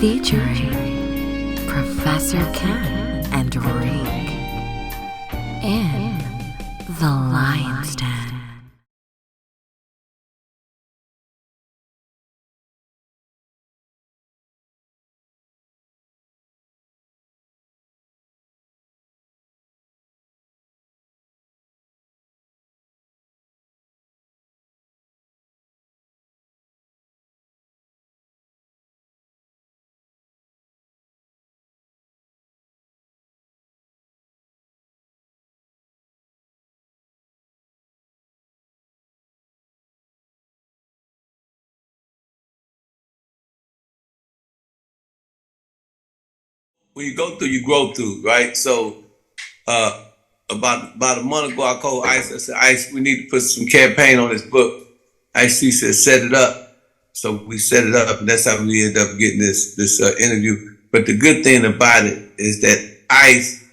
featuring Professor Ken and Reek in the Lion's Den. When you go through, you grow through, right? So about a month ago, I called Ice. I said, Ice, we need to put some campaign on this book. Ice T said, set it up. So we set it up, and that's how we ended up getting this interview. But the good thing about it is that Ice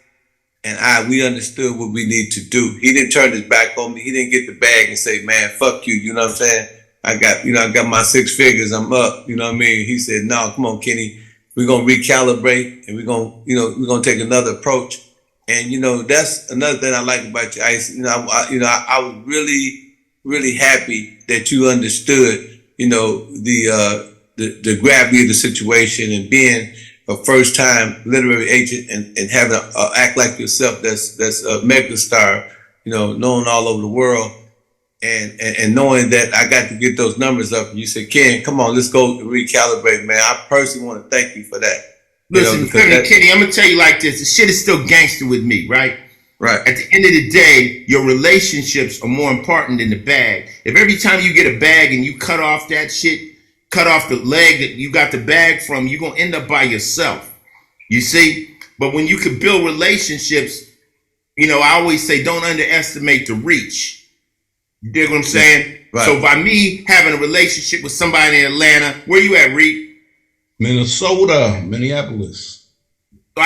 and we understood what we need to do. He didn't turn his back on me. He didn't get the bag and say, man, fuck you. You know what I'm saying? I got my 6 figures. I'm up. You know what I mean? He said, no, come on, Kenny. We're going to recalibrate and we're going to take another approach. And, that's another thing I like about you, Ice. I was really, really happy that you understood, the gravity of the situation and being a first time literary agent and having act like yourself that's a mega star, known all over the world. And knowing that I got to get those numbers up, and you said, Ken, come on, let's go recalibrate, man. I personally want to thank you for that. Listen, Kenny, I'm going to tell you like this. The shit is still gangster with me, right? Right. At the end of the day, your relationships are more important than the bag. If every time you get a bag and you cut off that shit, cut off the leg that you got the bag from, you're going to end up by yourself. You see? But when you can build relationships, I always say don't underestimate the reach. You dig what I'm saying? Right. So by me having a relationship with somebody in Atlanta, where you at, Reek? Minnesota, Minneapolis. So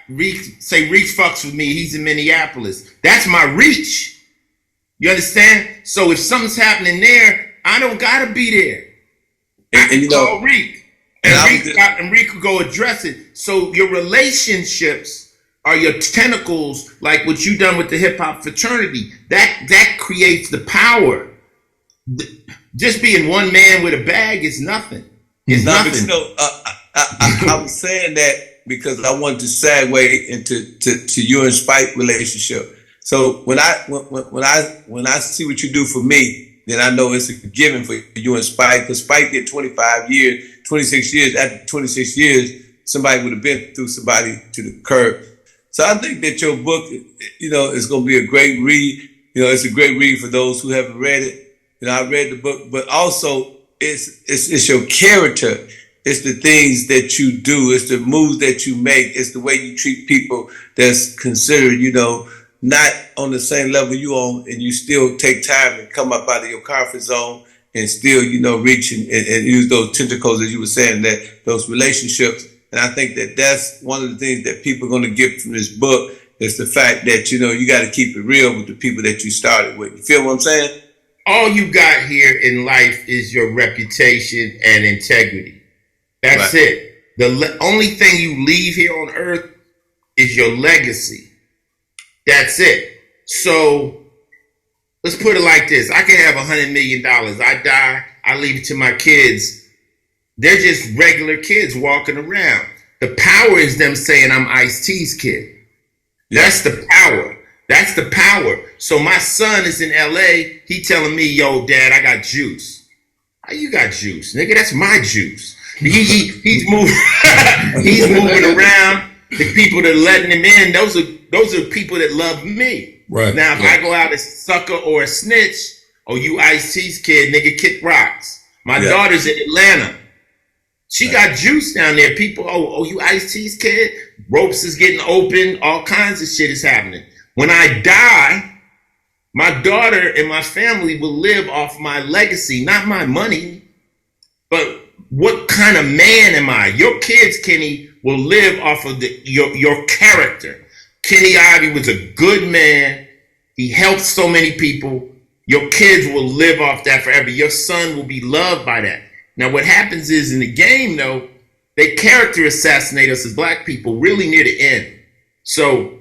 Reek fucks with me. He's in Minneapolis. That's my reach. You understand? So if something's happening there, I don't gotta be there. And call Reek. And Reek will go address it. So your relationships are your tentacles, like what you done with the hip hop fraternity. That creates the power. Just being one man with a bag is nothing. It's nothing. I was saying that because I wanted to segue into you and Spike relationship. So when I see what you do for me, then I know it's a given for you and Spike, because Spike did 25 years, 26 years. After 26 years, somebody would have been through somebody to the curb. So I think that your book, is going to be a great read. It's a great read for those who haven't read it. I read the book, but also it's your character. It's the things that you do. It's the moves that you make. It's the way you treat people that's considered, not on the same level you on, and you still take time and come up out of your comfort zone and still, reach and use those tentacles, as you were saying, that those relationships. And I think that that's one of the things that people are going to get from this book is the fact that, you got to keep it real with the people that you started with. You feel what I'm saying? All you got here in life is your reputation and integrity. That's right. It. The only thing you leave here on earth is your legacy. That's it. So let's put it like this. I can have $100 million. I die. I leave it to my kids. They're just regular kids walking around. The power is them saying I'm Ice-T's kid. That's the power. That's the power. So my son is in LA. He telling me, yo, Dad, I got juice. How you got juice? Nigga, that's my juice. He's moving he's moving around. The people that are letting him in, those are people that love me. Right. Now, if I go out as a sucker or a snitch, oh, you Ice-T's kid, nigga, kick rocks. My daughter's in Atlanta. She got juice down there. People, you Ice-T's kid? Ropes is getting open. All kinds of shit is happening. When I die, my daughter and my family will live off my legacy, not my money. But what kind of man am I? Your kids, Kenny, will live off of your character. Kenny Ivy was a good man. He helped so many people. Your kids will live off that forever. Your son will be loved by that. Now, what happens is in the game, though, they character assassinate us as black people really near the end. So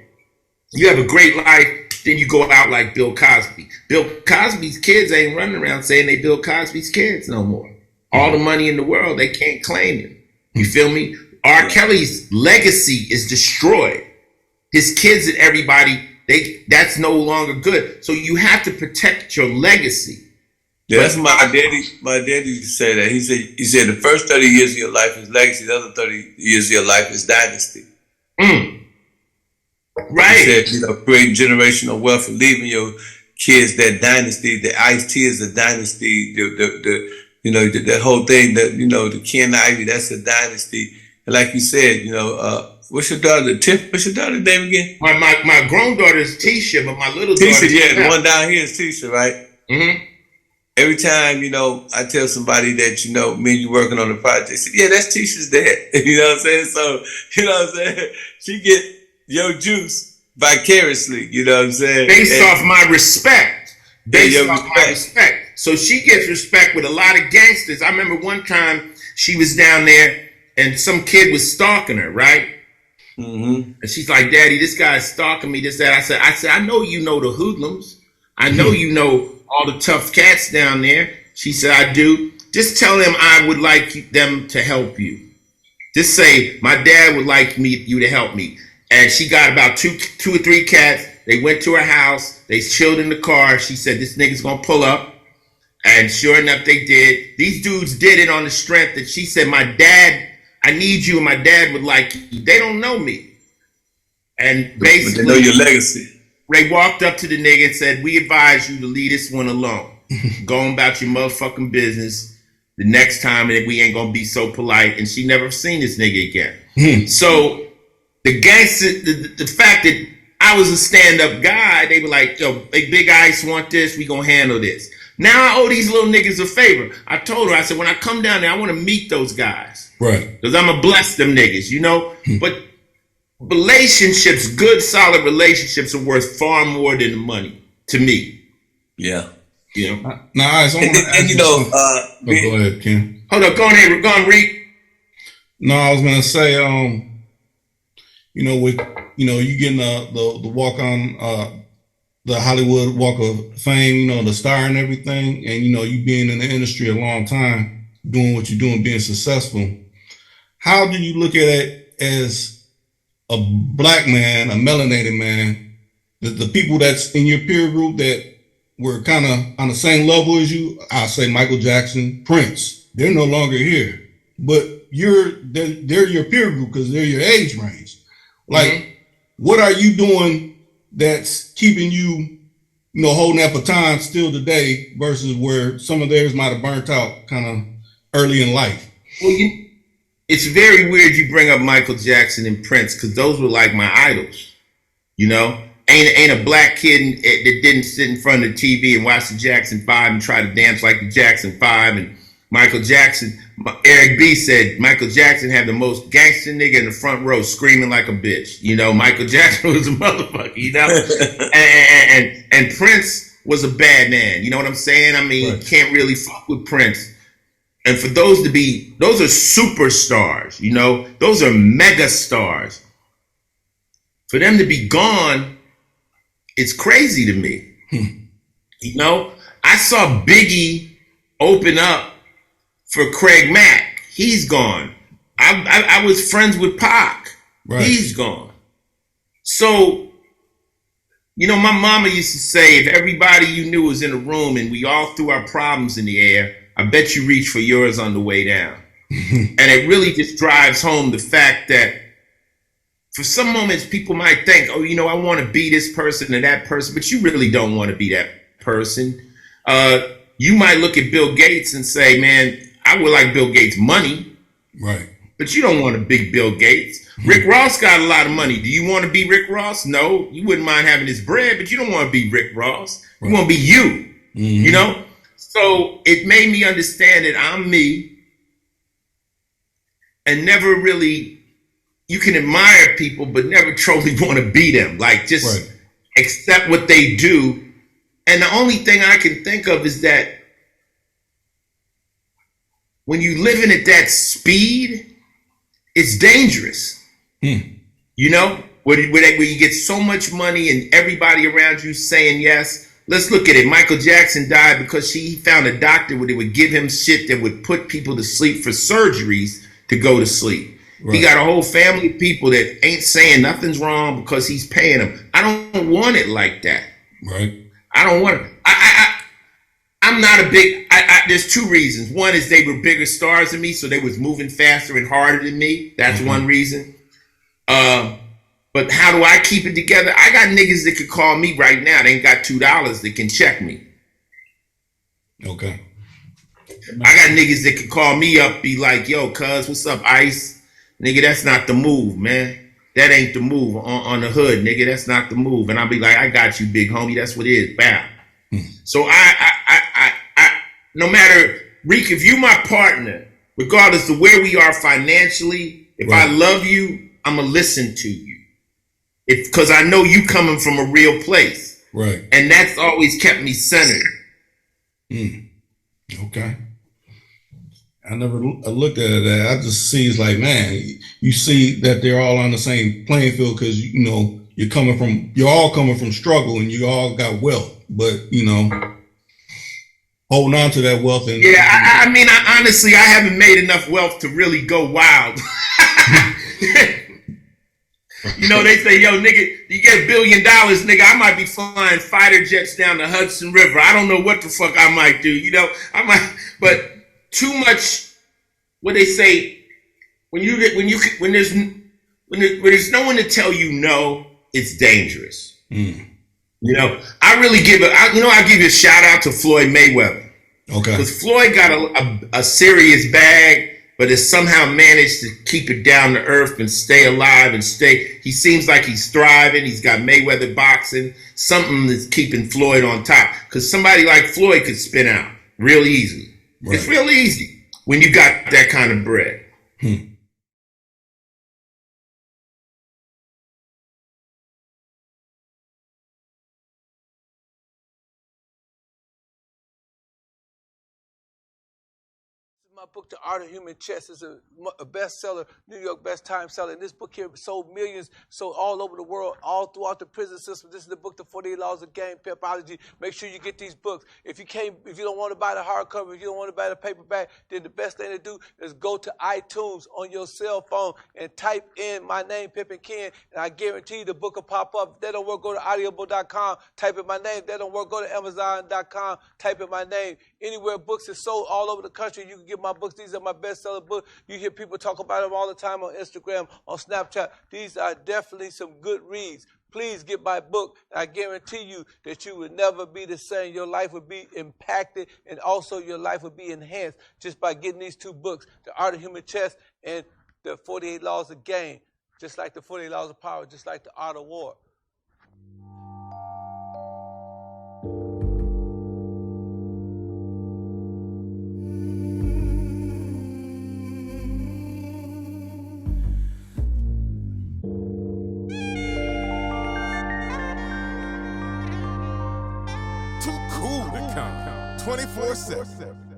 you have a great life, then you go out like Bill Cosby. Bill Cosby's kids ain't running around saying they Bill Cosby's kids no more. All the money in the world, they can't claim him. You feel me? R. Kelly's legacy is destroyed. His kids and everybody, that's no longer good. So you have to protect your legacy. Yeah, that's my daddy. My daddy used to say that. He said the first 30 years of your life is legacy. The other 30 years of your life is dynasty. Right. He said, creating generational wealth and leaving your kids that dynasty. The Ice-T is a dynasty. The whole thing. The Ken Ivy, that's a dynasty. And like you said, what's your daughter? What's your daughter's name again? My grown daughter is Tisha, but my little daughter. Tisha, yeah, the one down here is Tisha, right? Mm-hmm. Every time, I tell somebody that, me and you working on the project, they say, yeah, that's Tisha's dad. You know what I'm saying? So, she get your juice vicariously, you know what I'm saying? Based off my respect. My respect. So she gets respect with a lot of gangsters. I remember one time she was down there and some kid was stalking her, right? Mm-hmm. And she's like, Daddy, this guy's stalking me, this, that. I said, I know you know the hoodlums. I know you know all the tough cats down there. She said, I do. Just tell them I would like them to help you. Just say, my dad would like you to help me. And she got about two or three cats. They went to her house. They chilled in the car. She said, this nigga's going to pull up. And sure enough, they did. These dudes did it on the strength that she said, my dad, I need you and my dad would like you. They don't know me. And basically, but they know your legacy. They walked up to the nigga and said, we advise you to leave this one alone. Go on about your motherfucking business the next time and we ain't going to be so polite. And she never seen this nigga again. So the gangster, the fact that I was a stand-up guy, they were like, yo, Big Ice want this, we going to handle this. Now I owe these little niggas a favor. I told her, I said, when I come down there, I want to meet those guys. Right. Because I'm going to bless them niggas, But relationships, good, solid relationships are worth far more than the money to me. Yeah. Now, go ahead, Ken. Hold up, go on, Reek. No, I was gonna say, with you getting the walk on the Hollywood Walk of Fame, the star and everything, and you being in the industry a long time, doing what you're doing, being successful. How do you look at it as a black man, a melanated man, the people that's in your peer group that were kind of on the same level as you? I'll say Michael Jackson, Prince. They're no longer here, but they're your peer group because they're your age range. Like, what are you doing that's keeping you, holding that baton still today versus where some of theirs might have burnt out kind of early in life? Well, it's very weird you bring up Michael Jackson and Prince because those were like my idols. Ain't a black kid that didn't sit in front of the TV and watch the Jackson 5 and try to dance like the Jackson 5. And Michael Jackson, Eric B said Michael Jackson had the most gangster nigga in the front row screaming like a bitch. Michael Jackson was a motherfucker, and Prince was a bad man. You know what I'm saying? I mean, right. You can't really fuck with Prince. And for those are superstars, those are mega stars. For them to be gone, it's crazy to me. I saw Biggie open up for Craig Mack. He's gone. I was friends with Pac. Right. He's gone. So, my mama used to say, if everybody you knew was in a room and we all threw our problems in the air, I bet you reach for yours on the way down. And it really just drives home the fact that for some moments people might think, I want to be this person or that person, but you really don't want to be that person. You might look at Bill Gates and say, man, I would like Bill Gates' money. Right. But you don't want to be Bill Gates. Rick Ross got a lot of money. Do you want to be Rick Ross? No. You wouldn't mind having his bread, but you don't want to be Rick Ross. You want to be you, So it made me understand that I'm me and never really, you can admire people, but never truly want to be them. Like just accept what they do. And the only thing I can think of is that when you living at that speed, it's dangerous. You know, where you get so much money and everybody around you saying yes. Let's look at it. Michael Jackson died because he found a doctor where they would give him shit that would put people to sleep for surgeries to go to sleep. Right. He got a whole family of people that ain't saying nothing's wrong because he's paying them. I don't want it like that. Right. I don't want it. I'm not a big. There's two reasons. One is they were bigger stars than me, so they was moving faster and harder than me. That's one reason. But how do I keep it together? I got niggas that could call me right now. They ain't got $2 that can check me. Okay. I got niggas that could call me up, be like, yo, cuz, what's up, Ice? Nigga, that's not the move, man. That ain't the move on the hood, nigga. That's not the move. And I'll be like, I got you, big homie. That's what it is. Bow. So I no matter, Reek, if you my partner, regardless of where we are financially, if I love you, I'm going to listen to you. Because I know you coming from a real place. Right. And that's always kept me centered. Okay. I never looked at that. I just see it's like, man, you see that they're all on the same playing field because, you know, you're all coming from struggle and you all got wealth. But, you know, holding on to that wealth. And I mean, honestly, I haven't made enough wealth to really go wild. You know, they say, yo, nigga, you get $1 billion, nigga, I might be flying fighter jets down the Hudson River. I don't know what the fuck I might do, you know? But too much, what they say, when there's no one to tell you no, it's dangerous. You know, I give you a shout out to Floyd Mayweather. Okay. Because Floyd got a serious bag, but has somehow managed to keep it down to earth and stay alive and he seems like he's thriving. He's got Mayweather boxing, something that's keeping Floyd on top. Because somebody like Floyd could spin out real easily. Right. It's real easy when you got that kind of bread. My book, The Art of Human Chess, is a bestseller, New York best time seller. And this book here sold millions, sold all over the world, all throughout the prison system. This is the book, The 48 Laws of Game Pimpology. Make sure you get these books. If you don't want to buy the hardcover, if you don't want to buy the paperback, then the best thing to do is go to iTunes on your cell phone and type in my name, Pimpin Ken, and I guarantee you the book will pop up. If that don't work, go to audible.com, type in my name. If that don't work, go to amazon.com, type in my name. Anywhere books is sold all over the country, you can get my books. These are my bestseller books. You hear people talk about them all the time on Instagram, on Snapchat. These are definitely some good reads. Please get my book. I guarantee you that you would never be the same. Your life would be impacted, and also your life would be enhanced just by getting these two books, The Art of Human Chess and The 48 Laws of Game. Just like the 48 Laws of Power, just like The Art of War. Too cool to count 24/7.